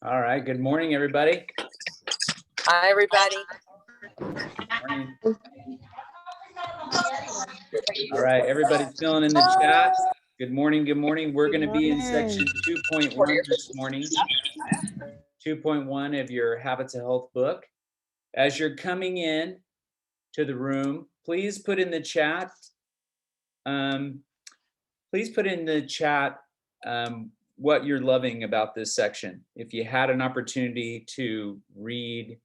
All right. Good morning, everybody. Hi, everybody. Morning. All right. Everybody's filling in the chat. Good morning. Good morning. We're going to be in section 2.1 this morning. 2.1 of your Habits of Health book. As you're coming in to the room, please put in the chat. What you're loving about this section. If you had an opportunity to read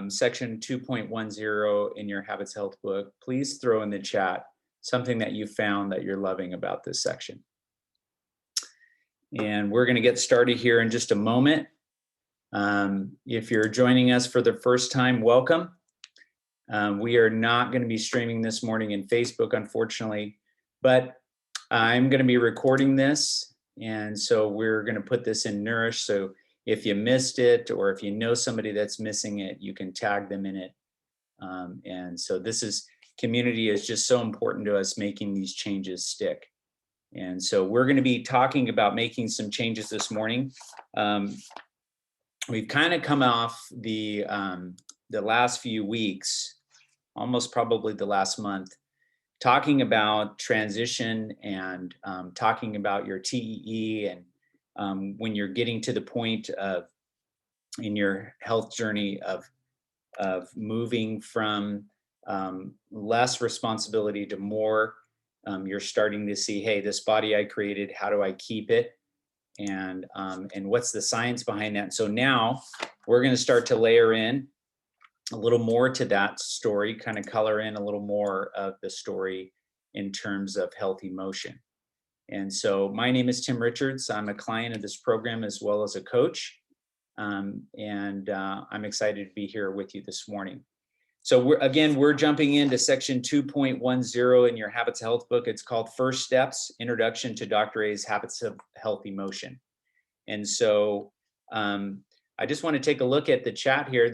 section 2.10 in your Habits Health book, please throw in the chat something that you found that you're loving about this section. And we're going to get started here in just a moment. If you're joining us for the first time, welcome. We are not going to be streaming this morning in Facebook, unfortunately, but I'm going to be recording this, and so we're going to put this in Nourish. So if you missed it, or if you know somebody that's missing it, you can tag them in it. And so community is just so important to us, making these changes stick. And so we're going to be talking about making some changes this morning. We've kind of come off the last few weeks, almost probably the last month, talking about transition and talking about your TEE and when you're getting to the point of in your health journey of moving from less responsibility to more, you're starting to see, hey, this body I created, how do I keep it? And what's the science behind that? So now we're going to start to layer in a little more to that story, kind of color in a little more of the story in terms of healthy motion. And so my name is Tim Richards. I'm a client of this program as well as a coach. I'm excited to be here with you this morning. So we're jumping into section 2.10 in your Habits of Health book. It's called First Steps, Introduction to Dr. A's Habits of Healthy Motion. And so I just want to take a look at the chat here.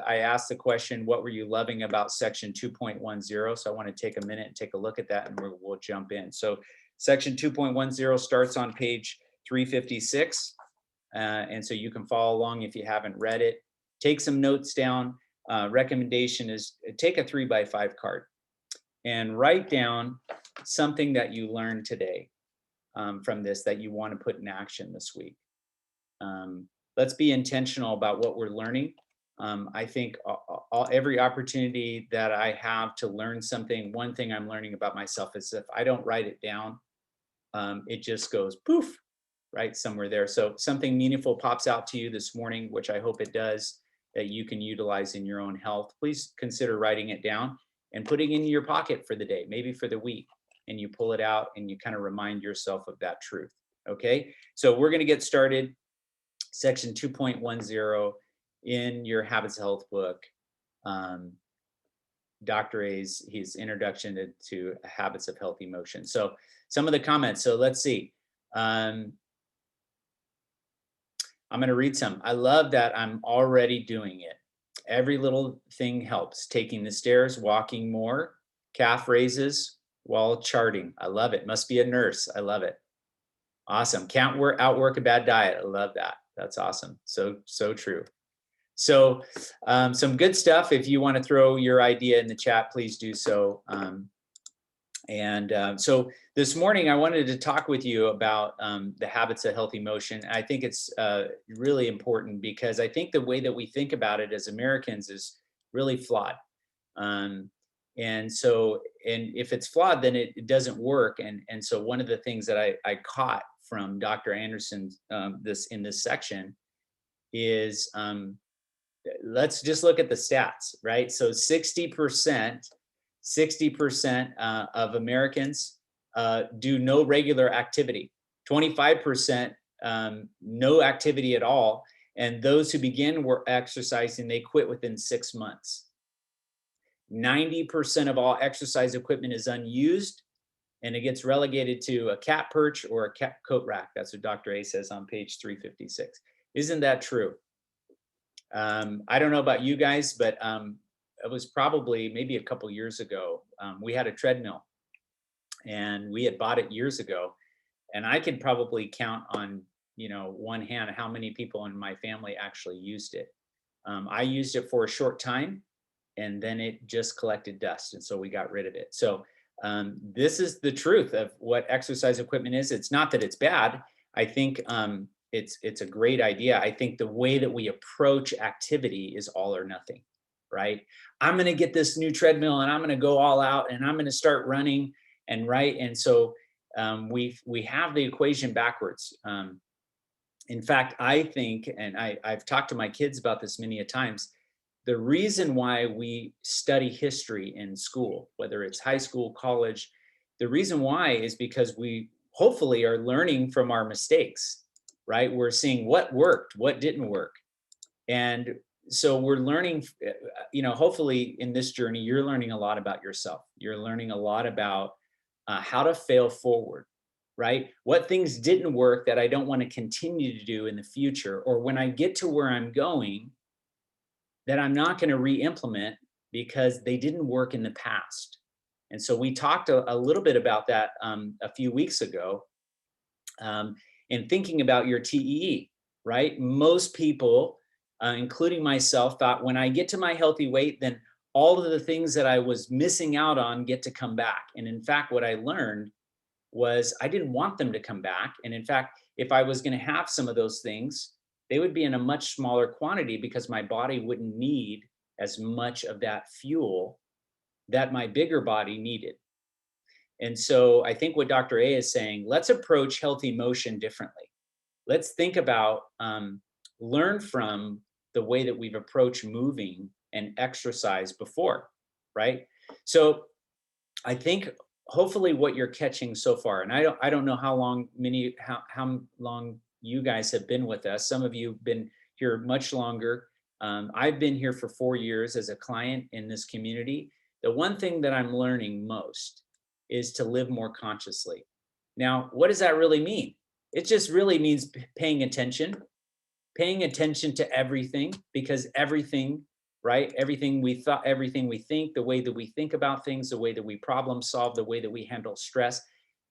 I asked the question, what were you loving about section 2.10? So I want to take a minute and take a look at that, and we'll jump in. So section 2.10 starts on page 356. And so you can follow along if you haven't read it. Take some notes down. Recommendation is take a 3x5 card and write down something that you learned today from this that you want to put in action this week. Let's be intentional about what we're learning. I think every opportunity that I have to learn something, one thing I'm learning about myself is if I don't write it down, it just goes poof, right, somewhere there. So something meaningful pops out to you this morning, which I hope it does, that you can utilize in your own health. Please consider writing it down and putting it in your pocket for the day, maybe for the week, and you pull it out and you kind of remind yourself of that truth. Okay, so we're going to get started. Section 2.10 in your Habits of Health book, Dr. A's, his introduction to Habits of Healthy Motion. So some of the comments. So let's see. I'm going to read some. I love that I'm already doing it. Every little thing helps. Taking the stairs, walking more, calf raises while charting. I love it. Must be a nurse. I love it. Awesome. Can't outwork a bad diet. I love that. That's awesome. So true. So some good stuff. If you want to throw your idea in the chat, please do so. So this morning, I wanted to talk with you about the habits of healthy motion. I think it's really important because I think the way that we think about it as Americans is really flawed. And if it's flawed, then it doesn't work. And so one of the things that I caught from Dr. Anderson in this section is let's just look at the stats, right? So 60% of Americans do no regular activity, 25% no activity at all, and those who begin exercising, they quit within 6 months. 90% of all exercise equipment is unused, and it gets relegated to a cat perch or a cat coat rack. That's what Dr. A says on page 356. Isn't that true? I don't know about you guys, but it was probably maybe a couple years ago. We had a treadmill, and we had bought it years ago, and I could probably count on one hand how many people in my family actually used it. I used it for a short time, and then it just collected dust, and so we got rid of it. So this is the truth of what exercise equipment is. It's not that it's bad. I think it's a great idea. I think the way that we approach activity is all or nothing, right? I'm going to get this new treadmill and I'm going to go all out and I'm going to start running and right. And so we have the equation backwards. In fact, I think, and I've talked to my kids about this many a times, the reason why we study history in school, whether it's high school, college, the reason why is because we hopefully are learning from our mistakes, right? We're seeing what worked, what didn't work. And so we're learning, hopefully in this journey, you're learning a lot about yourself. You're learning a lot about how to fail forward, right? What things didn't work that I don't want to continue to do in the future, or when I get to where I'm going, that I'm not going to re-implement because they didn't work in the past. And so we talked a little bit about that a few weeks ago in thinking about your TEE, right? Most people, including myself, thought when I get to my healthy weight, then all of the things that I was missing out on get to come back. And in fact, what I learned was I didn't want them to come back. And in fact, if I was going to have some of those things, they would be in a much smaller quantity because my body wouldn't need as much of that fuel that my bigger body needed. And so I think what Dr. A is saying, let's approach healthy motion differently. Let's think about, learn from the way that we've approached moving and exercise before, right? So I think hopefully what you're catching so far, and I don't know how long how long you guys have been with us. Some of you have been here much longer. I've been here for 4 years as a client in this community. The one thing that I'm learning most is to live more consciously. Now, what does that really mean? It just really means paying attention to everything, because everything, right? Everything we thought, everything we think, the way that we think about things, the way that we problem solve, the way that we handle stress,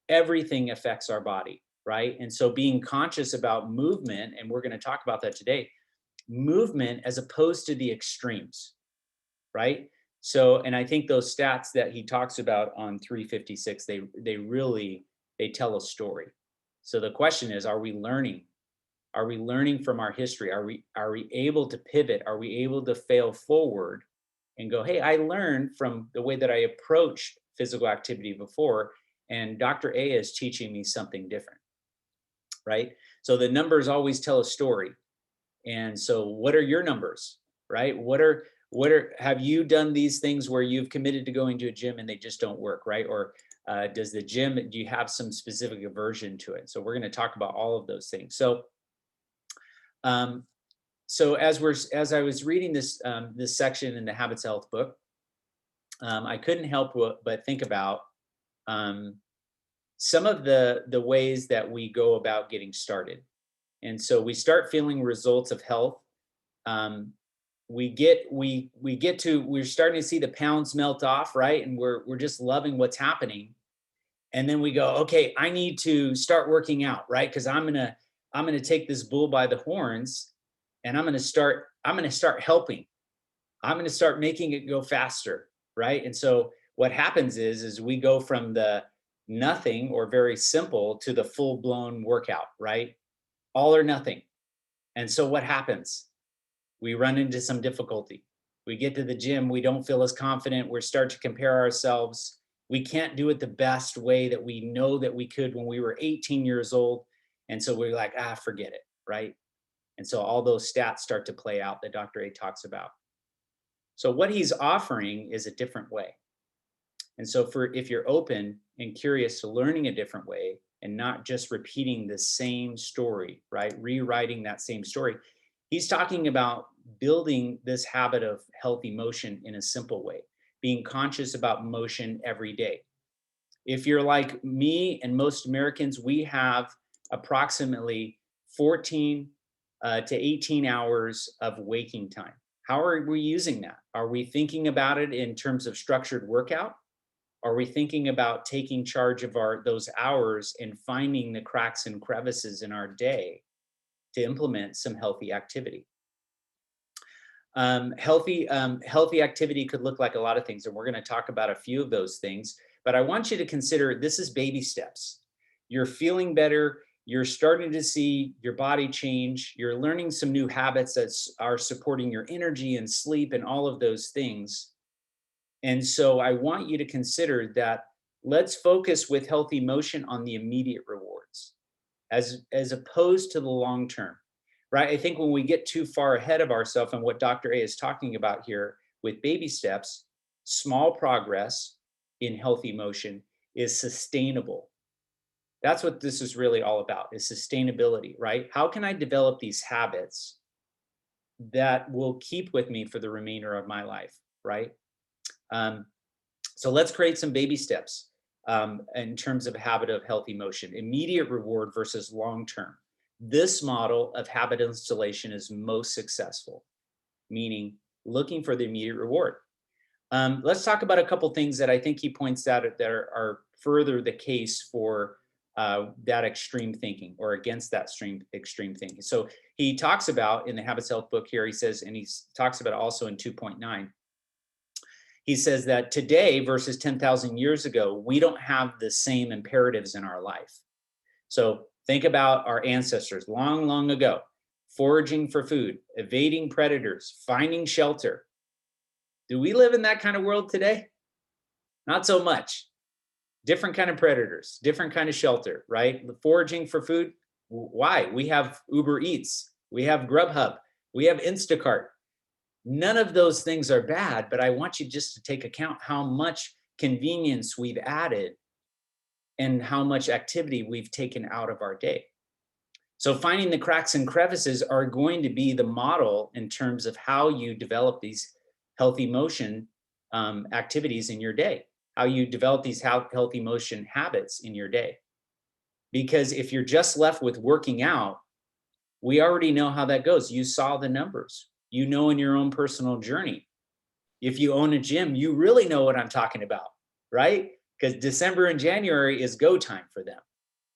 everything affects our body, right? And so being conscious about movement, and we're going to talk about that today, movement as opposed to the extremes, right? So, and I think those stats that he talks about on 356, they really, they tell a story. So the question is, are we learning? Are we learning from our history? Are we able to pivot? Are we able to fail forward and go, hey, I learned from the way that I approached physical activity before, and Dr. A is teaching me something different, right? So the numbers always tell a story. And so what are your numbers, right? Have you done these things where you've committed to going to a gym and they just don't work, right? Or does the gym, do you have some specific aversion to it? So we're going to talk about all of those things. Um, so as I was reading this section in the Habits of Health book, I couldn't help but think about some of the ways that we go about getting started. And so we start feeling results of health. We're starting to see the pounds melt off, right? And we're just loving what's happening. And then we go, okay, I need to start working out, right? Because I'm gonna take this bull by the horns, and I'm gonna start helping. I'm gonna start making it go faster, right? And so what happens is we go from the nothing or very simple to the full blown workout, right? All or nothing. And so what happens? We run into some difficulty. We get to the gym, we don't feel as confident, we start to compare ourselves. We can't do it the best way that we know that we could when we were 18 years old. And so we're like, forget it, right? And so all those stats start to play out that Dr. A talks about. So what he's offering is a different way. And so if you're open and curious to learning a different way and not just repeating the same story, right? Rewriting that same story, he's talking about building this habit of healthy motion in a simple way, being conscious about motion every day. If you're like me and most Americans, we have approximately 14 to 18 hours of waking time. How are we using that? Are we thinking about it in terms of structured workout? Are we thinking about taking charge of those hours and finding the cracks and crevices in our day to implement some healthy activity. Healthy activity could look like a lot of things, and we're going to talk about a few of those things. But I want you to consider this is baby steps. You're feeling better. You're starting to see your body change. You're learning some new habits that are supporting your energy and sleep and all of those things. And so I want you to consider that let's focus with healthy motion on the immediate rewards as opposed to the long term, right? I think when we get too far ahead of ourselves and what Dr. A is talking about here with baby steps, small progress in healthy motion is sustainable. That's what this is really all about, is sustainability, right? How can I develop these habits that will keep with me for the remainder of my life, right? So let's create some baby steps in terms of a habit of healthy motion, immediate reward versus long-term. This model of habit installation is most successful, meaning looking for the immediate reward. Let's talk about a couple things that I think he points out that are further the case for that extreme thinking or against that extreme thinking. So he talks about in the Habits Health book here, he says, and he talks about it also in 2.9, he says that today versus 10,000 years ago, we don't have the same imperatives in our life. So think about our ancestors long, long ago, foraging for food, evading predators, finding shelter. Do we live in that kind of world today? Not so much. Different kind of predators, different kind of shelter, right? Foraging for food. Why? We have Uber Eats, we have Grubhub, we have Instacart. None of those things are bad, but I want you just to take account how much convenience we've added and how much activity we've taken out of our day. So finding the cracks and crevices are going to be the model in terms of how you develop these healthy motion activities in your day, how you develop these healthy motion habits in your day. Because if you're just left with working out, we already know how that goes. You saw the numbers. You know in your own personal journey. If you own a gym, you really know what I'm talking about, right? Because December and January is go time for them.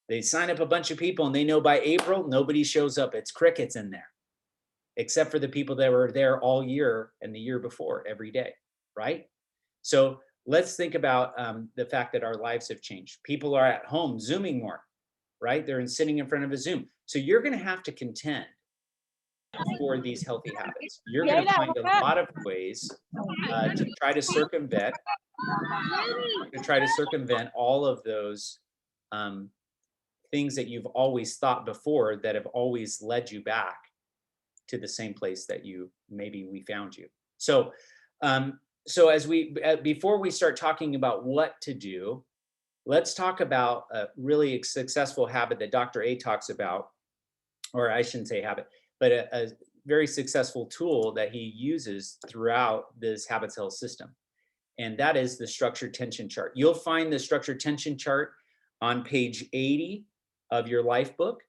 They sign up a bunch of people and they know by April, nobody shows up. It's crickets in there, except for the people that were there all year and the year before every day, right? So let's think about the fact that our lives have changed. People are at home Zooming more, right? They're sitting in front of a Zoom. So you're going to have to contend for these healthy habits. You're going to find a lot of ways to try to circumvent all of those things that you've always thought before that have always led you back to the same place that we found you. So as before we start talking about what to do, let's talk about a really successful habit that Dr. A talks about, or I shouldn't say habit, but a very successful tool that he uses throughout this habits health system. And that is the structured tension chart. You'll find the structured tension chart on page 80 of your life book.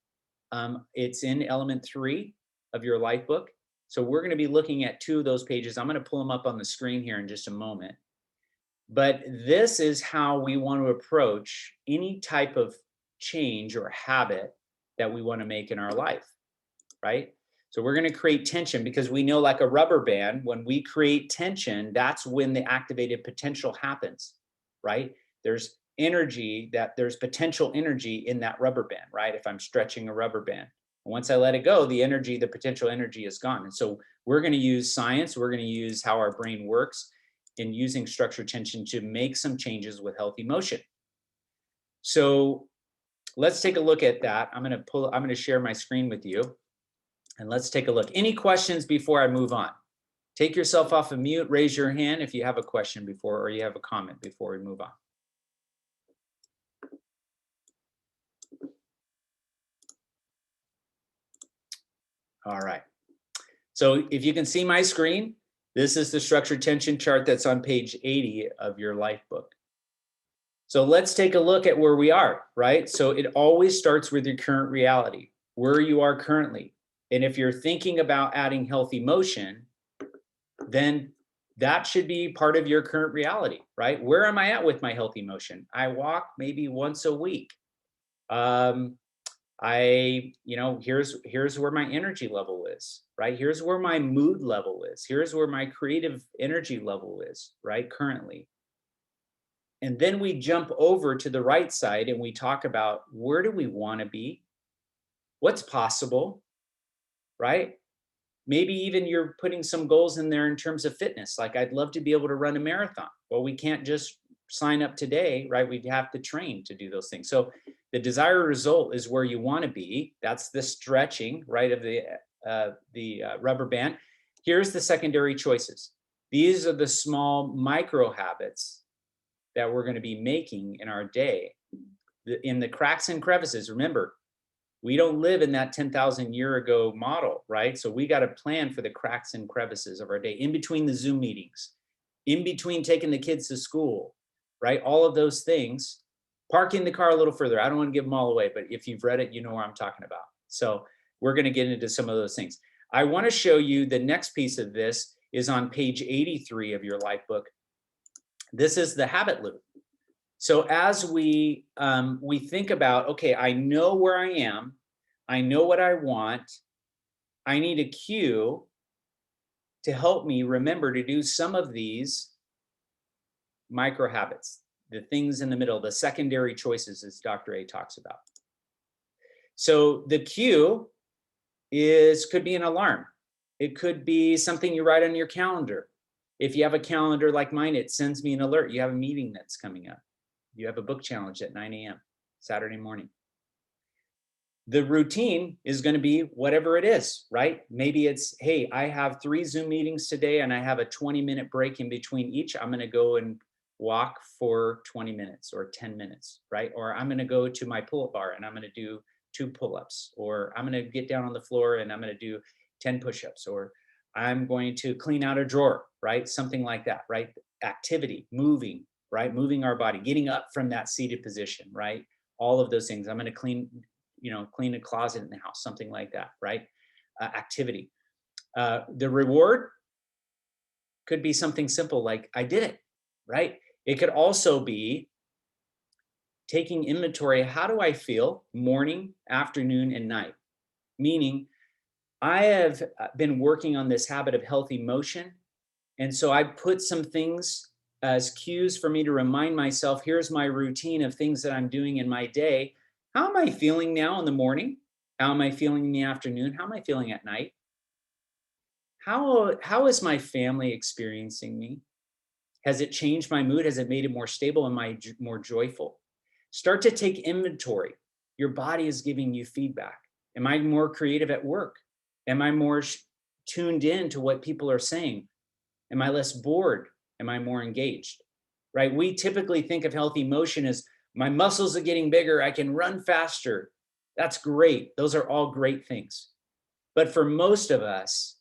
It's in element 3 of your life book. So we're going to be looking at 2 of those pages. I'm going to pull them up on the screen here in just a moment. But this is how we want to approach any type of change or habit that we want to make in our life, right? So we're going to create tension because we know, like a rubber band, when we create tension, that's when the activated potential happens, right? There's potential energy in that rubber band, right? If I'm stretching a rubber band, once I let it go, the potential energy is gone. And so we're going to use science. We're going to use how our brain works in using structured tension to make some changes with healthy motion. So let's take a look at that. I'm going to share my screen with you. And let's take a look. Any questions before I move on? Take yourself off of mute, raise your hand if you have a question or you have a comment before we move on. All right. So if you can see my screen, this is the structured tension chart that's on page 80 of your life book. So let's take a look at where we are, right? So it always starts with your current reality, where you are currently. And if you're thinking about adding healthy motion, then that should be part of your current reality, right? Where am I at with my healthy motion? I walk maybe once a week. Here's where my energy level is, right? Here's where my mood level is. Here's where my creative energy level is, right? Currently. And then we jump over to the right side and we talk about where do we want to be? What's possible, right? Maybe even you're putting some goals in there in terms of fitness. Like, I'd love to be able to run a marathon. Well, we can't just sign up today, right? We'd have to train to do those things. So the desired result is where you want to be. That's the stretching, right, of the rubber band. Here's the secondary choices. These are the small micro habits that we're going to be making in our day. In the cracks and crevices, remember, we don't live in that 10,000 year ago model, right? So we got to plan for the cracks and crevices of our day, in between the Zoom meetings, in between taking the kids to school, right? All of those things. Parking the car a little further. I don't want to give them all away, but if you've read it, you know what I'm talking about. So we're going to get into some of those things. I want to show you the next piece of this is on page 83 of your life book. This is the habit loop. So as we think about, okay, I know where I am, I know what I want, I need a cue to help me remember to do some of these micro habits, the things in the middle, the secondary choices, as Dr. A talks about. So the cue could be an alarm. It could be something you write on your calendar. If you have a calendar like mine, it sends me an alert. You have a meeting that's coming up. You have a book challenge at 9 a.m. Saturday morning. The routine is going to be whatever it is, right? Maybe it's, hey, I have 3 Zoom meetings today and I have a 20-minute break in between each. I'm going to go and walk for 20 minutes or 10 minutes, right? Or I'm going to go to my pull-up bar and I'm going to do 2 pull-ups, or I'm going to get down on the floor and I'm going to do 10 push-ups, or I'm going to clean out a drawer, right? Something like that, right? Activity, moving, right? Moving our body, getting up from that seated position, right? All of those things. I'm going to clean a closet in the house, something like that, right? Activity. The reward could be something simple like, I did it, right? It could also be taking inventory. How do I feel morning, afternoon, and night? Meaning, I have been working on this habit of healthy motion. And so I put some things as cues for me to remind myself, here's my routine of things that I'm doing in my day. How am I feeling now in the morning? How am I feeling in the afternoon? How am I feeling at night? How is my family experiencing me? Has it changed my mood? Has it made it more stable? Am I more joyful? Start to take inventory. Your body is giving you feedback. Am I more creative at work? Am I more tuned in to what people are saying? Am I less bored? Am I more engaged? Right? We typically think of healthy motion as my muscles are getting bigger. I can run faster. That's great. Those are all great things. But for most of us,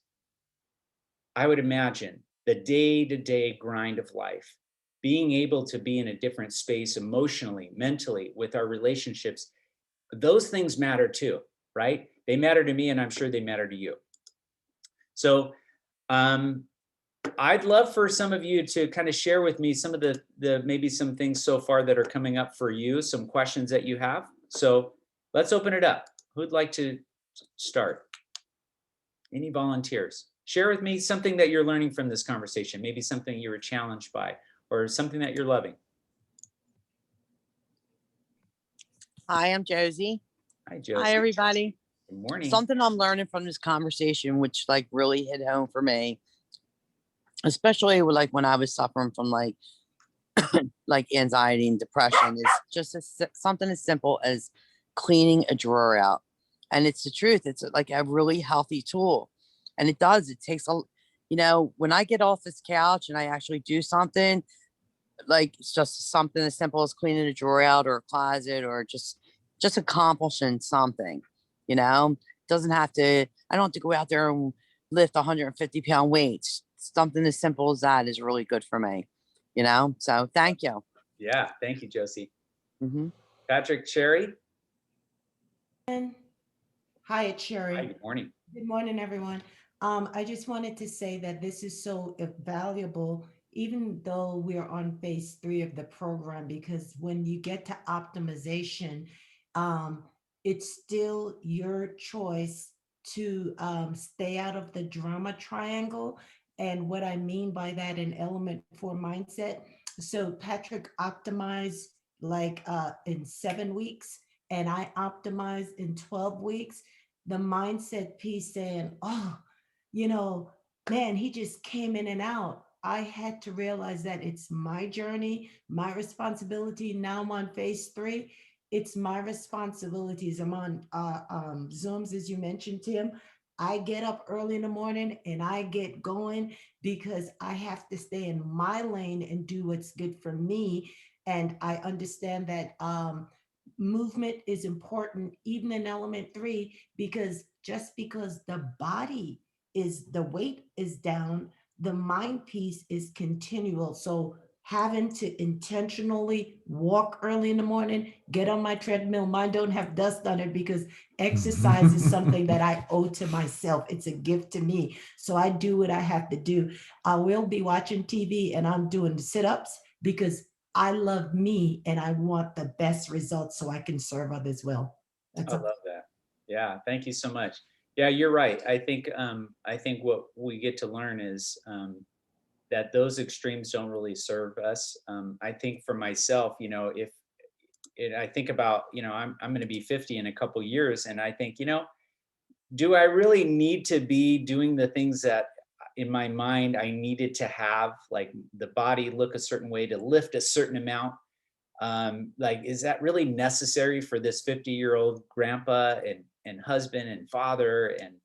I would imagine the day-to-day grind of life, being able to be in a different space emotionally, mentally, with our relationships, those things matter too, right? They matter to me, and I'm sure they matter to you. So I'd love for some of you to kind of share with me some of the maybe some things so far that are coming up for you, some questions that you have. So let's open it up. Who'd like to start? Any volunteers? Share with me something that you're learning from this conversation, maybe something you were challenged by or something that you're loving. Hi, I'm Josie. Hi, Josie. Hi, everybody. Good morning. Something I'm learning from this conversation, which like really hit home for me, especially with, like when I was suffering from like anxiety and depression, is just something as simple as cleaning a drawer out. And it's the truth. It's like a really healthy tool. And it takes when I get off this couch and I actually do something, like it's just something as simple as cleaning a drawer out or a closet, or just accomplishing something, doesn't have to, I don't have to go out there and lift 150-pound weights. Something as simple as that is really good for me, so thank you. Yeah, thank you, Josie. Mm-hmm. Patrick, Sherry. Hi, it's Sherry. Hi, good morning. Good morning, everyone. I just wanted to say that this is so valuable, even though we are on phase 3 of the program, because when you get to optimization, it's still your choice to stay out of the drama triangle. And what I mean by that in element 4 mindset. So Patrick optimized like in 7 weeks, and I optimized in 12 weeks. The mindset piece saying, oh, you know, man, he just came in and out. I had to realize that it's my journey, my responsibility. Now I'm on phase 3. It's my responsibilities. I'm on Zooms, as you mentioned, Tim. I get up early in the morning and I get going because I have to stay in my lane and do what's good for me. And I understand that movement is important, even in element 3, because just because the body is, the weight is down, the mind piece is continual. So having to intentionally walk early in the morning, get on my treadmill. Mine don't have dust on it because exercise is something that I owe to myself. It's a gift to me. So I do what I have to do. I will be watching TV and I'm doing sit-ups because I love me and I want the best results so I can serve others well. I That's a love that. Yeah, thank you so much. Yeah, you're right. I think what we get to learn is that those extremes don't really serve us. I think for myself, if I think about, I'm going to be 50 in a couple years, and I think, do I really need to be doing the things that in my mind I needed to have, like the body look a certain way, to lift a certain amount? Like, is that really necessary for this 50-year-old grandpa and husband and father and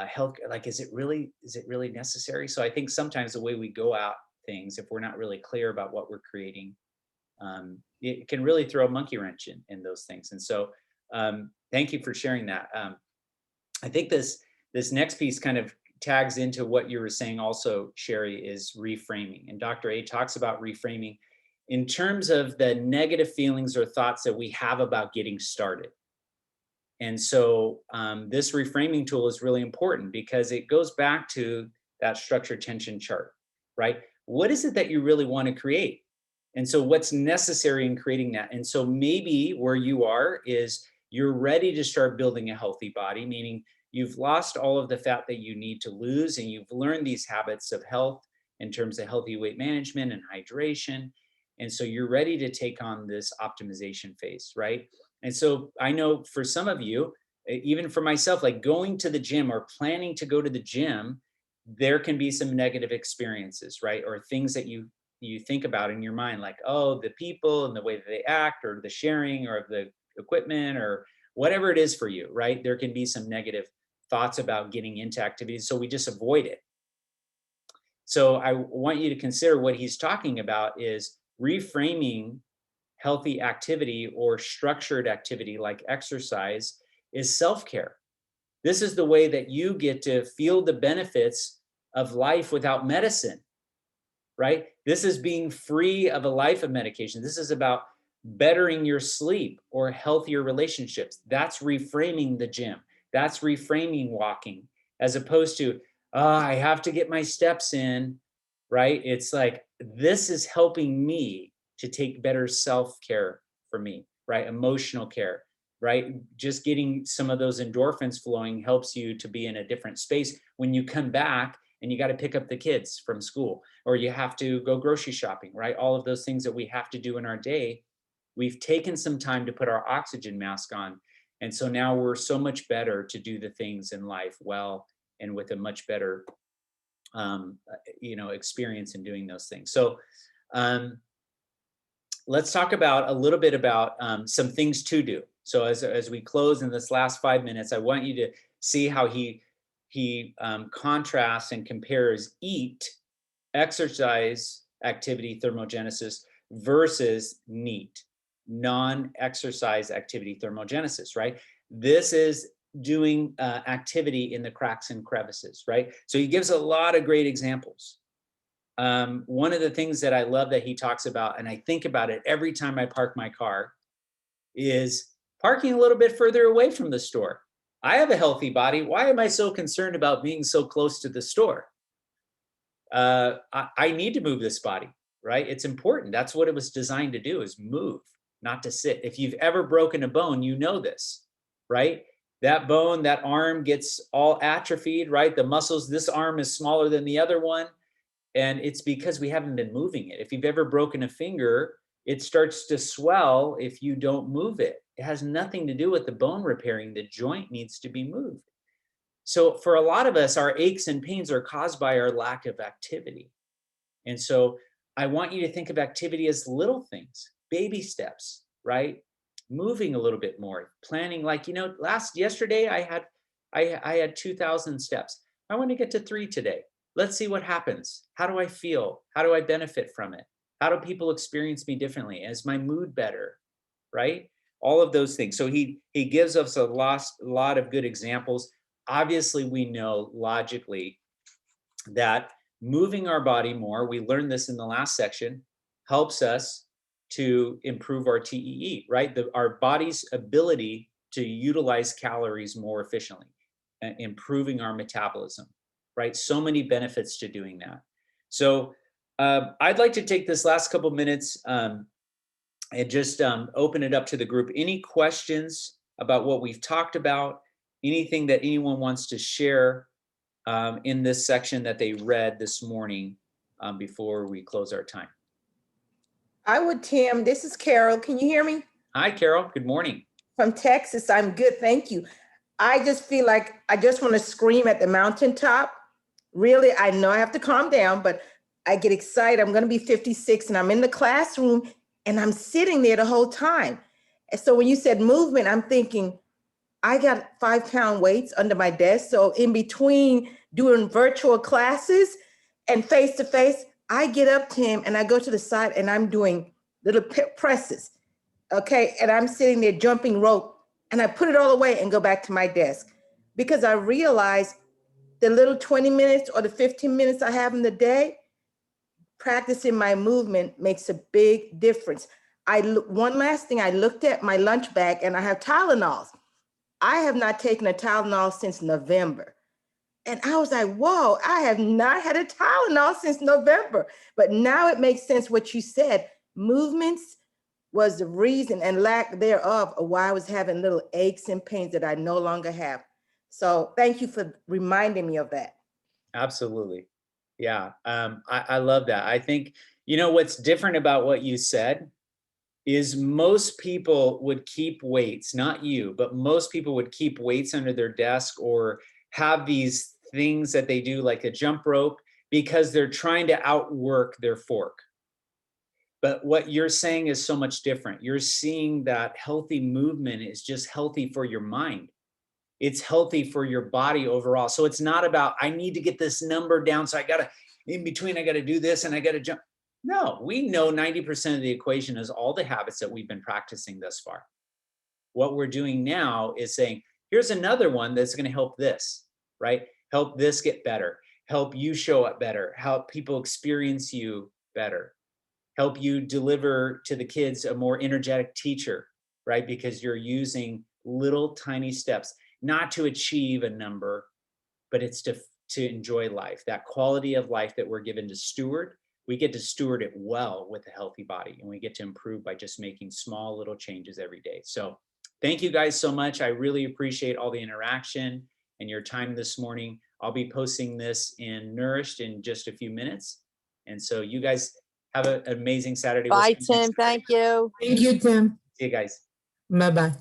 health? Like, is it really necessary? So I think sometimes the way we go out things, if we're not really clear about what we're creating, it can really throw a monkey wrench in those things. And so thank you for sharing that. I think this next piece kind of tags into what you were saying also, Sherry, is reframing. And Dr. A talks about reframing in terms of the negative feelings or thoughts that we have about getting started. And so this reframing tool is really important because it goes back to that structure tension chart, right? What is it that you really want to create? And so what's necessary in creating that? And so maybe where you are is you're ready to start building a healthy body, meaning you've lost all of the fat that you need to lose, and you've learned these habits of health in terms of healthy weight management and hydration. And so you're ready to take on this optimization phase, right? And so I know for some of you, even for myself, like going to the gym or planning to go to the gym, there can be some negative experiences, right? Or things that you think about in your mind, like, oh, the people and the way that they act, or the sharing, or the equipment, or whatever it is for you, right? There can be some negative thoughts about getting into activities, so we just avoid it. So I want you to consider what he's talking about is reframing healthy activity or structured activity like exercise is self-care. This is the way that you get to feel the benefits of life without medicine, right? This is being free of a life of medication. This is about bettering your sleep or healthier relationships. That's reframing the gym. That's reframing walking, as opposed to, oh, I have to get my steps in, right? It's like, this is helping me to take better self-care for me, right? Emotional care, right? Just getting some of those endorphins flowing helps you to be in a different space when you come back and you got to pick up the kids from school, or you have to go grocery shopping, right? All of those things that we have to do in our day, we've taken some time to put our oxygen mask on. And so now we're so much better to do the things in life well and with a much better experience in doing those things. So let's talk about a little bit about some things to do. So as we close in this last 5 minutes, I want you to see how he contrasts and compares eat, exercise, activity, thermogenesis versus NEAT, non-exercise activity, thermogenesis, right? This is doing activity in the cracks and crevices, right? So he gives a lot of great examples. One of the things that I love that he talks about, and I think about it every time I park my car, is parking a little bit further away from the store. I have a healthy body. Why am I so concerned about being so close to the store? I need to move this body, right? It's important. That's what it was designed to do, is move, not to sit. If you've ever broken a bone, you know this. right? That bone, that arm gets all atrophied, right? The muscles, this arm is smaller than the other one. And it's because we haven't been moving it. If you've ever broken a finger, it starts to swell if you don't move it. It has nothing to do with the bone repairing. The joint needs to be moved. So for a lot of us, our aches and pains are caused by our lack of activity. And so I want you to think of activity as little things, baby steps, right? Moving a little bit more, planning, like, you know, yesterday I had 2,000 steps. I want to get to 3 today. Let's see what happens. How do I feel? How do I benefit from it? How do people experience me differently? Is my mood better? Right? All of those things. So he gives us a lot of good examples. Obviously, we know logically that moving our body more, we learned this in the last section, helps us to improve our TEE, right? Our body's ability to utilize calories more efficiently, improving our metabolism, right? So many benefits to doing that. So I'd like to take this last couple minutes and just open it up to the group. Any questions about what we've talked about? Anything that anyone wants to share in this section that they read this morning before we close our time? I would, Tim. This is Carol. Can you hear me? Hi, Carol. Good morning. From Texas. I'm good. Thank you. I just feel like I just want to scream at the mountaintop. Really, I know I have to calm down, but I get excited. I'm going to be 56 and I'm in the classroom and I'm sitting there the whole time. And so when you said movement, I'm thinking, I got 5-pound weights under my desk. So in between doing virtual classes and face-to-face, I get up, Tim, and I go to the side and I'm doing little presses, okay? And I'm sitting there jumping rope and I put it all away and go back to my desk because I realize the little 20 minutes or the 15 minutes I have in the day, practicing my movement makes a big difference. One last thing, I looked at my lunch bag and I have Tylenols. I have not taken a Tylenol since November. And I was like, whoa, I have not had a Tylenol since November. But now it makes sense what you said. Movements was the reason and lack thereof of why I was having little aches and pains that I no longer have. So thank you for reminding me of that. Absolutely. Yeah, I love that. I think, you know, what's different about what you said is most people would keep weights, not you, but most people would keep weights under their desk or have these things that they do like a jump rope because they're trying to outwork their fork. But what you're saying is so much different. You're seeing that healthy movement is just healthy for your mind. It's healthy for your body overall. So it's not about, I need to get this number down. So I got to, in between, I got to do this and I got to jump. No, we know 90% of the equation is all the habits that we've been practicing thus far. What we're doing now is saying, here's another one that's going to help this, right? Help this get better, help you show up better, help people experience you better, help you deliver to the kids a more energetic teacher, right? Because you're using little tiny steps, not to achieve a number, but it's to enjoy life, that quality of life that we're given to steward. We get to steward it well with a healthy body, and we get to improve by just making small little changes every day. So thank you guys so much. I really appreciate all the interaction and your time this morning. I'll be posting this in Nourished in just a few minutes. And so you guys have an amazing Saturday. Bye, Tim. Thank you. Thank you, Tim. See you guys. Bye-bye.